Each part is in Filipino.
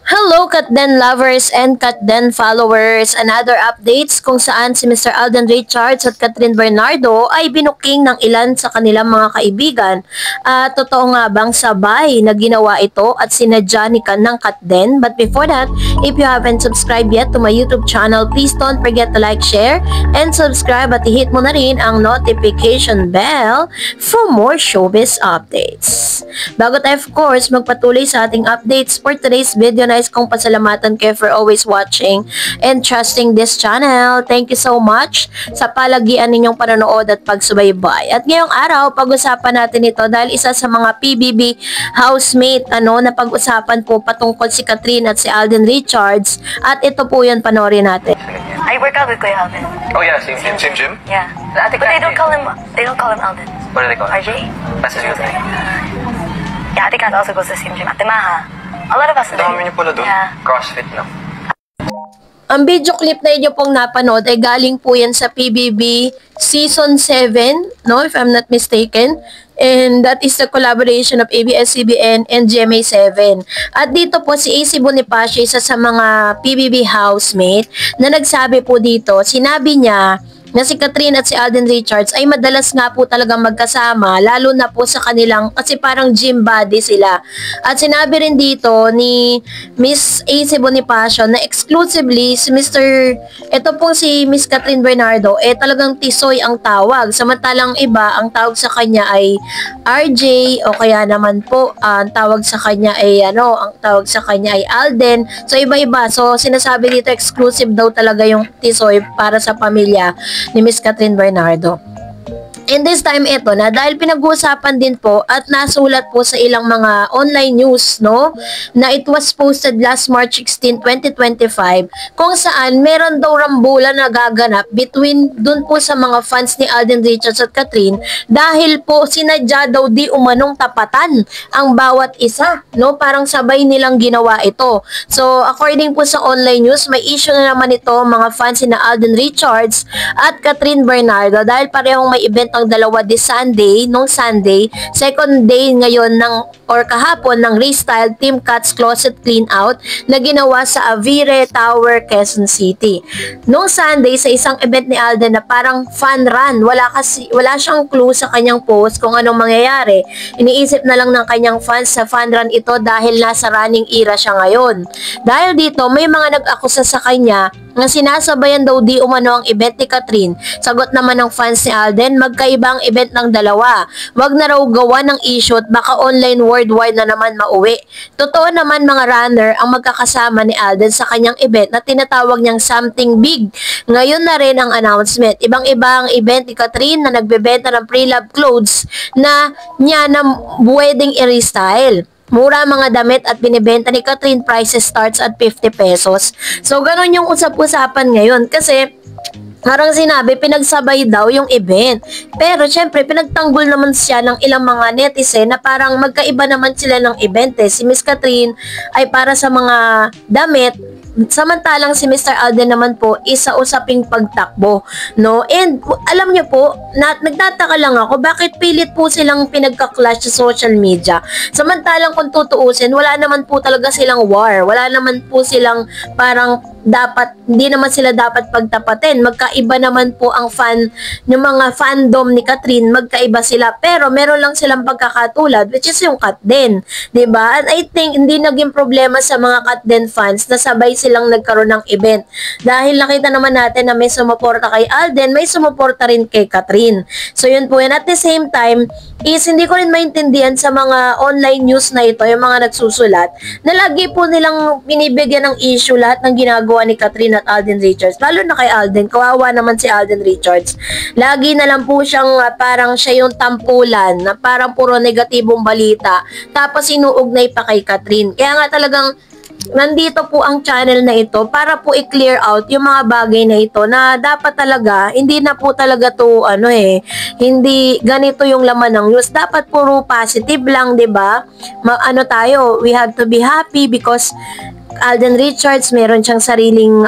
Hello, Katden lovers and Katden followers. Another updates kung saan si Mr. Alden Richards at Catherine Bernardo ay binuking ng ilan sa kanilang mga kaibigan. At totoo nga bang sabay na ginawa ito at sinadya ni ng Katden? But before that, if you haven't subscribed yet to my YouTube channel, please don't forget to like, share, and subscribe at i-hit mo na rin ang notification bell for more showbiz updates. Bago tayo of course magpatuloy sa ating updates for today's video, nais kong pasalamatan kayo for always watching and trusting this channel. Thank you so much sa palagian ninyong panonood at pagsubaybay. At ngayong araw, pag-usapan natin ito dahil isa sa mga PBB housemate na pag-usapan po patungkol si Catherine at si Alden Richards. At ito po yun, panoorin natin. I work out with Kuya Alden. Oh yeah, same gym? Yeah. But they don't call him Alden. What do they call him? RJ? That's his real name. Yeah, Ate Kat also goes to the same gym. Ate Maha. A lot of us. Dami niyo pala doon. Yeah. CrossFit na. Ang video clip na inyo pong napanood ay galing po yan sa PBB Season 7, no, if I'm not mistaken. And that is the collaboration of ABS-CBN and GMA7. At dito po si AC Bonifacio, isa sa mga PBB housemate, na nagsabi po dito, sinabi niya na si Catherine at si Alden Richards ay madalas nga po talagang magkasama, lalo na po sa kanilang, kasi parang gym buddy sila. At sinabi rin dito ni Miss AC Bonifacio na exclusively si ito pong si Miss Catherine Bernardo, talagang tisoy ang tawag. Samantalang iba, ang tawag sa kanya ay RJ, o kaya naman po, ang tawag sa kanya ay Alden. So iba-iba. So sinasabi dito exclusive daw talaga yung tisoy para sa pamilya ni Miss Catherine Bernardo. And this time ito na dahil pinag-uusapan din po at nasulat po sa ilang mga online news, no, na it was posted last March 16, 2025 kung saan meron daw rambulan na gaganap between dun po sa mga fans ni Alden Richards at Catherine dahil po sinadya daw di umanong tapatan ang bawat isa, no, parang sabay nilang ginawa ito. So according po sa online news, may issue na naman ito mga fans ni Alden Richards at Catherine Bernardo dahil parehong may event ang dalawa this Sunday, second day ngayon kahapon ng Restyle Team Cuts Closet Clean Out na ginawa sa Avire Tower, Quezon City. Nung Sunday, sa isang event ni Alden na parang fun run, wala siyang clue sa kanyang post kung anong mangyayari. Iniisip na lang ng kanyang fans sa fun run ito dahil nasa running era siya ngayon. Dahil dito, may mga nag-akusa sa kanya na sinasabayan daw di umano ang event ni Catherine. Sagot naman ng fans ni Alden, magkaibang event ng dalawa. Wag na raw gawa ng issue at baka online worldwide na naman mauwi. Totoo naman mga runner ang magkakasama ni Alden sa kanyang event na tinatawag niyang Something Big. Ngayon na rin ang announcement. Ibang-iba ang event ni Catherine na nagbebenta ng pre-love clothes na pwedeng i-restyle. Mura mga damit at binibenta ni Catherine, prices starts at 50 pesos. So, ganun yung usap-usapan ngayon. Kasi, parang sinabi, pinagsabay daw yung event. Pero, syempre, pinagtanggol naman siya ng ilang mga netizen na parang magkaiba naman sila ng event. Si Miss Catherine ay para sa mga damit, samantalang si Mr. Alden naman po isa usaping pagtakbo, no? And alam niyo po, nagtataka lang ako bakit pilit po silang pinagka-clash sa social media. Samantalang kung tutuusin, wala naman po talaga silang war. Wala naman po silang parang hindi naman sila dapat pagtapatin. Magkaiba naman po ang yung mga fandom ni Catherine, magkaiba sila. Pero meron lang silang pagkakatulad, which is yung Katden, 'di ba? And I think hindi naging problema sa mga Katden fans na sabay silang nagkaroon ng event. Dahil nakita naman natin na may sumuporta kay Alden, may sumuporta rin kay Catherine. So yun po yan. At the same time, is hindi ko rin maintindihan sa mga online news na ito, yung mga nagsusulat, na lagi po nilang binibigyan ng issue lahat ng ginagawa ni Catherine at Alden Richards. Lalo na kay Alden, kawawa naman si Alden Richards. Lagi na lang po siyang parang siya yung tampulan, na parang puro negatibong balita, tapos inuugnay pa kay Catherine. Kaya nga talagang nandito po ang channel na ito para po i-clear out yung mga bagay na ito na dapat talaga, hindi na po talaga to hindi ganito yung laman ng news. Dapat puro positive lang, 'di ba? We have to be happy because Alden Richards, meron siyang sariling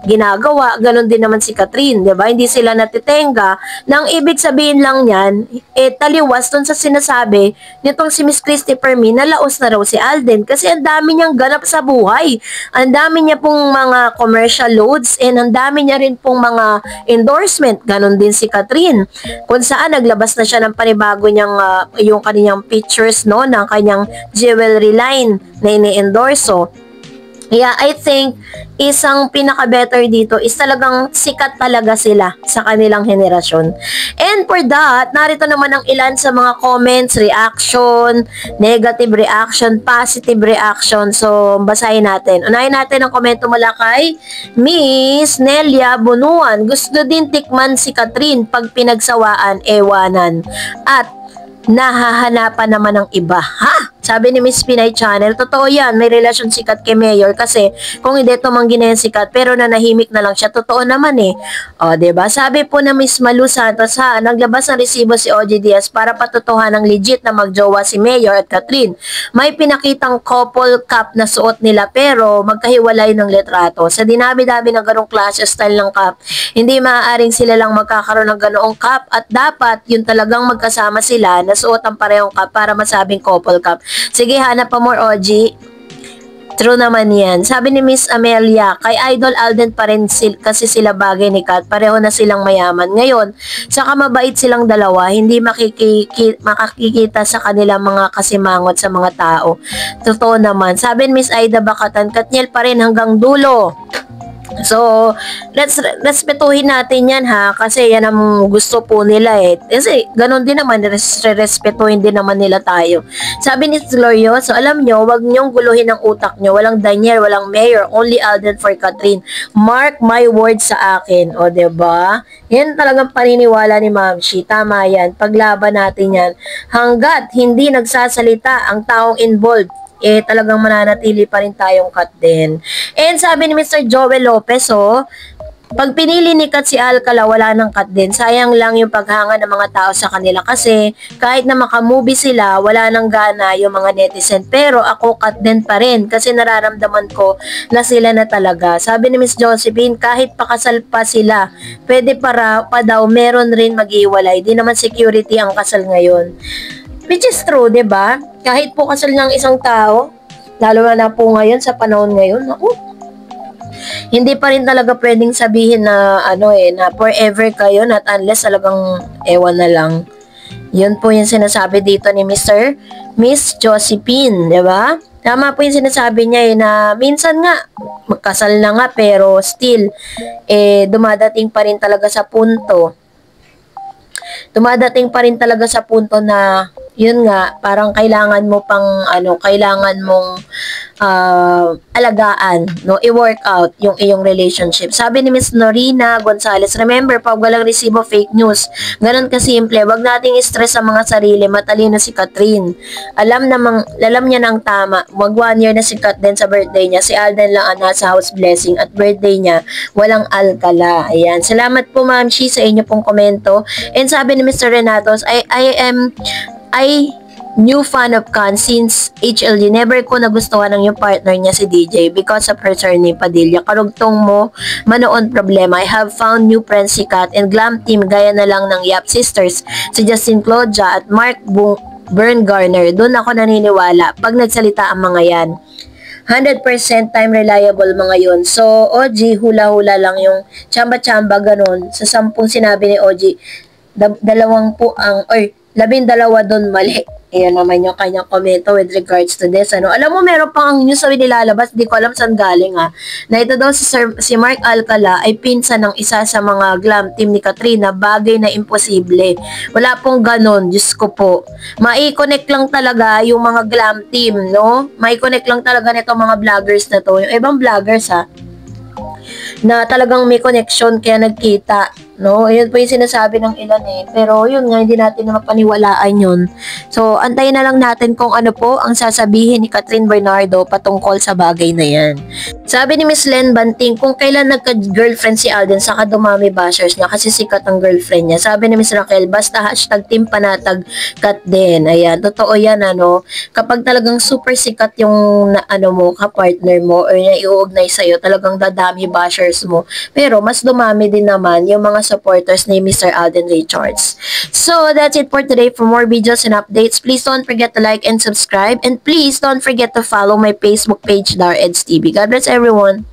ginagawa, ganun din naman si Catherine, 'di ba? Hindi sila natitenga. Nang ibig sabihin lang niyan, taliwas dun sa sinasabi nitong si Miss Christy Fermi na laos na raw si Alden kasi ang dami niyang ganap sa buhay. Ang dami niya pong mga commercial loads and ang dami niya rin pong mga endorsement. Ganun din si Catherine. Kung saan naglabas na siya ng panibago niyang yung kanyang pictures no ng kanyang jewelry line na ini-endorso. Yeah, I think isang pinaka-better dito is talagang sikat talaga sila sa kanilang henerasyon. And for that, narito naman ang ilan sa mga comments, reaction, negative reaction, positive reaction. So, basahin natin. Unahin natin ang komento mula kay Miss Nelia Bunuan. Gusto din tikman si Catherine pag pinagsawaan, ewanan. At nahahanapan naman ng iba. Ha? Sabi ni Miss Pinay Channel, totoo yan, may relasyon si Kat kay Mayor kasi kung hindi tumanggi na yan si Kat pero nanahimik na lang siya, totoo naman eh. O, diba? Sabi po na Miss Malu Santos, naglabas ng resibo si OG Diaz para patutuhan ng legit na magjowa si Mayor at Catherine. May pinakitang couple cup na suot nila pero magkahiwalay ng litrato. Sa dinabi-dabi ng ganong klase style ng cup, hindi maaaring sila lang magkakaroon ng ganoong cup at dapat yun talagang magkasama sila na suot ang parehong cup para masabing couple cup. Sige, hanap pa more, OG. True naman yan. Sabi ni Miss Amelia, kay Idol Alden pa rin kasi sila bagay ni Kat. Pareho na silang mayaman. Ngayon, saka mabait silang dalawa, hindi makikita sa kanila mga kasimangot sa mga tao. Totoo naman. Sabi ni Miss Aida Bakatan, Katniel pa rin hanggang dulo. So, let's respetuhin natin yan ha, kasi yan ang gusto po nila eh. Kasi ganun din naman, respetuhin din naman nila tayo. Sabi ni Glorioso, alam nyo, wag nyong guluhin ang utak nyo. Walang Daniel, walang Mayor, only Alden for Catherine. Mark my words sa akin. O, diba? Yan talagang paniniwala ni Ma'am Shi. Tama yan. Paglaban natin yan. Hanggat hindi nagsasalita ang taong involved, talagang mananatili pa rin tayong Kat din. And sabi ni Mr. Joel Lopez, pag pinili ni Kat si Alcala, wala ng Kat din. Sayang lang yung paghanga ng mga tao sa kanila kasi kahit na makamovie sila, wala nang gana yung mga netizen. Pero ako Kat din pa rin kasi nararamdaman ko na sila na talaga. Sabi ni Miss Josephine, kahit pakasal pa sila, pwede pa daw meron rin mag-iwalay. Di naman security ang kasal ngayon. Which is true, 'di ba? Kahit po kasal ng isang tao, lalo na po ngayon sa panahon ngayon, hindi pa rin talaga pwedeng sabihin na na forever kayo not unless talagang ewan na lang. 'Yun po yung sinasabi dito ni Miss Josephine, 'di ba? Tama po yung sinasabi niya na minsan nga magkasal na nga pero still dumadating pa rin talaga sa punto. Dumadating pa rin talaga sa punto na yun nga, parang kailangan mo pang kailangan mong alagaan, no, i-work out yung iyong relationship. Sabi ni Miss Norina Gonzalez, remember, pag walang resibo, fake news. Ganon kasimple, wag nating stress sa mga sarili, matalino si Catherine. Alam niya ng tama, wag 1 year na si Kat din sa birthday niya, si Alden lang ang nasa house blessing at birthday niya, walang Alcala. Ayan, salamat po Ma'am Shi sa inyo pong komento. And sabi ni Mr. Renatos, I new fan of Khan since HLG. Never ko nagustuhan ng yung partner niya si DJ because of her surname Padilla. Karugtong mo, manoon problema. I have found new friends si Kat and glam team gaya na lang ng Yap Sisters, si Justin Claudia at Mark Bern Garner. Doon ako naniniwala pag nagsalita ang mga yan. 100% time reliable mga yun. So, OG, hula-hula lang yung chamba-chamba ganun. Sa 10 sinabi ni OG, 2 po ang, or 12 doon mali. Ayan naman yung kanyang komento with regards to this. Alam mo, meron pang news na nilalabas, di ko alam saan galing na ito daw si Mark Alcala ay pinsan ng isa sa mga glam team ni Katrina, bagay na imposible. Wala pong ganon, Diyos ko po. Mai-connect lang talaga yung mga glam team, no? Mai-connect lang talaga nitong mga vloggers na to. Yung ibang vloggers na talagang may connection kaya nagkita, No, yun po yung sinasabi ng ilan eh. Pero yun nga, hindi natin na mapaniwalaan yun. So, antayin na lang natin kung ano po ang sasabihin ni Catherine Bernardo patungkol sa bagay na yan. Sabi ni Miss Len Banting, kung kailan nagka-girlfriend si Alden, saka dumami bashers niya kasi sikat ang girlfriend niya. Sabi ni Miss Raquel, basta hashtag team panatag kat din. Ayan, totoo yan ano. Kapag talagang super sikat yung mo, ka-partner mo or na iuugnay sa'yo, talagang dadami bashers mo. Pero mas dumami din naman yung mga supporters ni Mr. Alden Richards. So, that's it for today. For more videos and updates, please don't forget to like and subscribe. And please don't forget to follow my Facebook page, Dar Eds TV. God bless everyone.